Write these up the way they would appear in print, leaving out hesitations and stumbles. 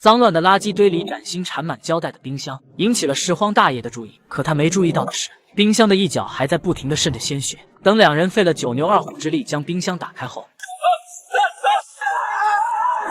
脏乱的垃圾堆里崭新缠满胶带的冰箱，引起了拾荒大爷的注意。可他没注意到的是，冰箱的一角还在不停地渗着鲜血。等两人费了九牛二虎之力将冰箱打开后，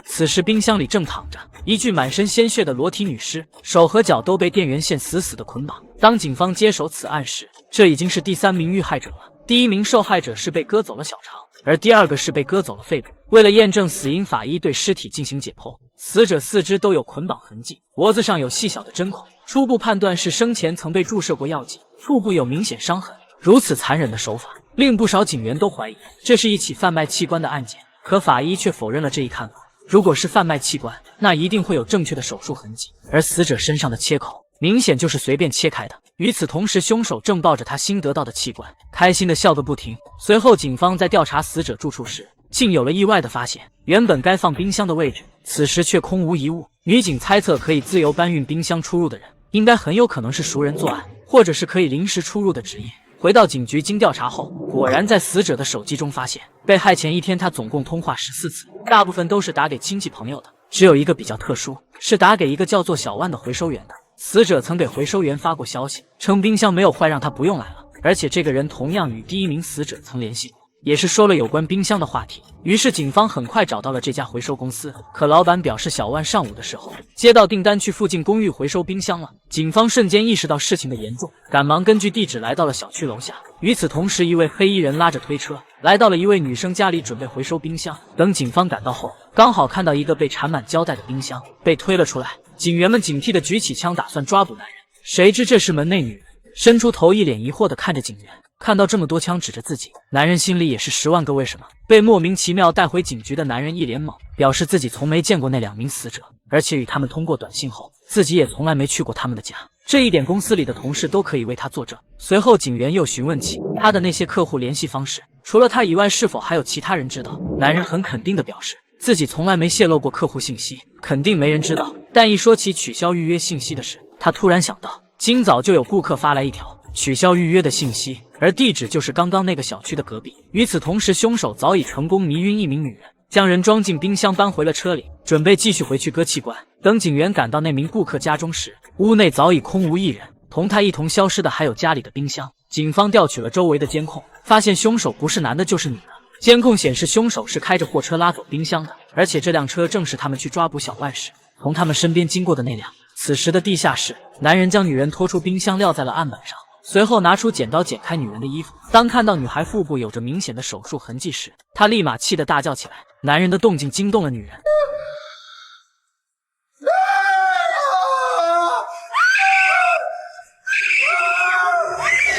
此时冰箱里正躺着一具满身鲜血的裸体女尸，手和脚都被电源线死死的捆绑。当警方接手此案时，这已经是第3名遇害者了。第1名受害者是被割走了小肠，而第2个是被割走了肺部。为了验证死因，法医对尸体进行解剖，死者四肢都有捆绑痕迹，脖子上有细小的针孔，初步判断是生前曾被注射过药剂，腹部有明显伤痕。如此残忍的手法，令不少警员都怀疑这是一起贩卖器官的案件，可法医却否认了这一看法。如果是贩卖器官，那一定会有正确的手术痕迹，而死者身上的切口明显就是随便切开的。与此同时，凶手正抱着他新得到的器官，开心的笑个不停。随后，警方在调查死者住处时，竟有了意外的发现，原本该放冰箱的位置，此时却空无一物。女警猜测，可以自由搬运冰箱出入的人，应该很有可能是熟人作案，或者是可以临时出入的职业。回到警局，经调查后，果然在死者的手机中发现，被害前一天他总共通话14次，大部分都是打给亲戚朋友的，只有一个比较特殊，是打给一个叫做小万的回收员的。死者曾给回收员发过消息，称冰箱没有坏，让他不用来了。而且这个人同样与第1名死者曾联系过，也是说了有关冰箱的话题。于是警方很快找到了这家回收公司，可老板表示小万上午的时候接到订单去附近公寓回收冰箱了。警方瞬间意识到事情的严重，赶忙根据地址来到了小区楼下。与此同时，一位黑衣人拉着推车来到了一位女生家里，准备回收冰箱。等警方赶到后，刚好看到一个被缠满胶带的冰箱被推了出来，警员们警惕地举起枪打算抓捕男人，谁知这时门内女人伸出头，一脸疑惑地看着警员。看到这么多枪指着自己，男人心里也是10万个为什么。被莫名其妙带回警局的男人一脸懵，表示自己从没见过那2名死者，而且与他们通过短信后，自己也从来没去过他们的家，这一点公司里的同事都可以为他作证。随后警员又询问起他的那些客户联系方式，除了他以外，是否还有其他人知道。男人很肯定地表示自己从来没泄露过客户信息，肯定没人知道。但一说起取消预约信息的事，他突然想到今早就有顾客发来一条取消预约的信息，而地址就是刚刚那个小区的隔壁。与此同时，凶手早已成功迷晕1名女人，将人装进冰箱搬回了车里，准备继续回去割器官。等警员赶到那名顾客家中时，屋内早已空无一人，同他一同消失的还有家里的冰箱。警方调取了周围的监控，发现凶手不是男的就是女的。监控显示凶手是开着货车拉走冰箱的，而且这辆车正是他们去抓捕小万时从他们身边经过的那辆。此时的地下室，男人将女人拖出冰箱撂在了案板上，随后拿出剪刀剪开女人的衣服。当看到女孩腹部有着明显的手术痕迹时，他立马气得大叫起来。男人的动静惊动了女人，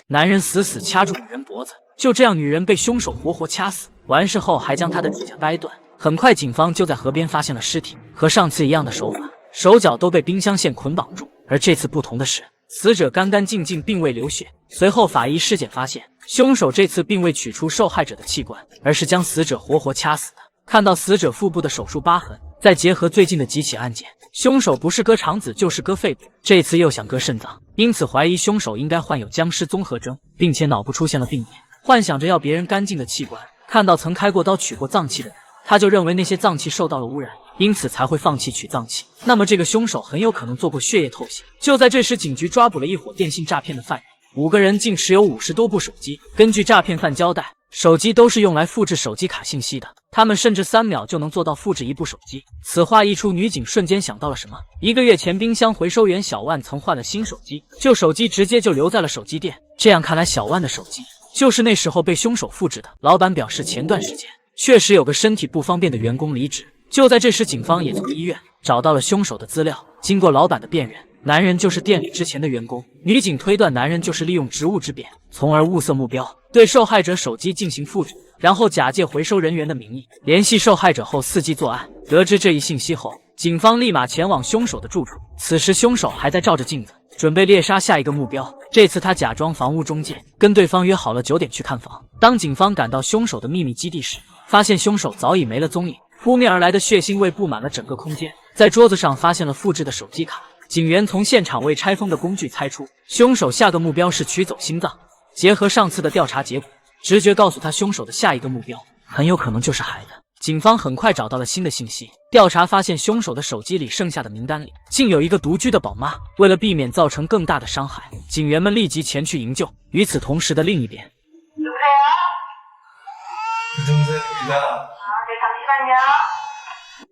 男人死死掐住女人脖子，就这样女人被凶手活活掐死。完事后还将她的指甲掰断。很快警方就在河边发现了尸体，和上次一样的手法，手脚都被冰箱线捆绑住。而这次不同的是，死者干干净净，并未流血。随后法医尸检发现，凶手这次并未取出受害者的器官，而是将死者活活掐死的。看到死者腹部的手术疤痕，再结合最近的几起案件，凶手不是割肠子就是割肺部，这次又想割肾脏，因此怀疑凶手应该患有僵尸综合征，并且脑部出现了病变，幻想着要别人干净的器官。看到曾开过刀取过脏器的人，他就认为那些脏器受到了污染，因此才会放弃取脏器。那么这个凶手很有可能做过血液透析。就在这时，警局抓捕了一伙电信诈骗的犯人，5个人竟持有50多部手机。根据诈骗犯交代，手机都是用来复制手机卡信息的，他们甚至3秒就能做到复制1部手机。此话一出，女警瞬间想到了什么。1个月前，冰箱回收员小万曾换了新手机，旧手机直接就留在了手机店。这样看来，小万的手机就是那时候被凶手复制的。老板表示，前段时间确实有个身体不方便的员工离职。就在这时，警方也从医院找到了凶手的资料。经过老板的辨认，男人就是店里之前的员工。女警推断，男人就是利用职务之便，从而物色目标，对受害者手机进行复制，然后假借回收人员的名义联系受害者后伺机作案。得知这一信息后，警方立马前往凶手的住处。此时凶手还在照着镜子，准备猎杀下一个目标。这次他假装房屋中介，跟对方约好了9点去看房。当警方赶到凶手的秘密基地时，发现凶手早已没了踪影，扑面而来的血腥味布满了整个空间。在桌子上发现了复制的手机卡，警员从现场未拆封的工具猜出，凶手下个目标是取走心脏。结合上次的调查结果，直觉告诉他，凶手的下一个目标很有可能就是孩子。警方很快找到了新的信息，调查发现凶手的手机里剩下的名单里竟有一个独居的宝妈。为了避免造成更大的伤害，警员们立即前去营救。与此同时的另一边，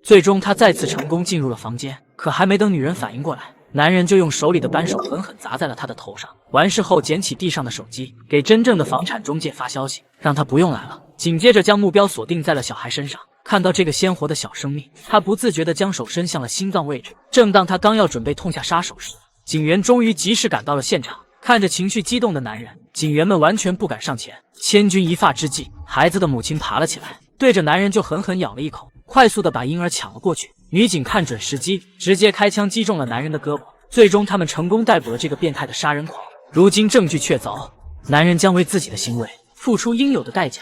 最终他再次成功进入了房间，可还没等女人反应过来，男人就用手里的扳手狠狠砸在了她的头上。完事后捡起地上的手机，给真正的房产中介发消息，让他不用来了。紧接着将目标锁定在了小孩身上。看到这个鲜活的小生命，他不自觉地将手伸向了心脏位置。正当他刚要准备痛下杀手时，警员终于及时赶到了现场。看着情绪激动的男人，警员们完全不敢上前。千钧一发之际，孩子的母亲爬了起来，对着男人就狠狠咬了一口，快速地把婴儿抢了过去。女警看准时机，直接开枪击中了男人的胳膊。最终他们成功逮捕了这个变态的杀人狂。如今证据确凿，男人将为自己的行为付出应有的代价。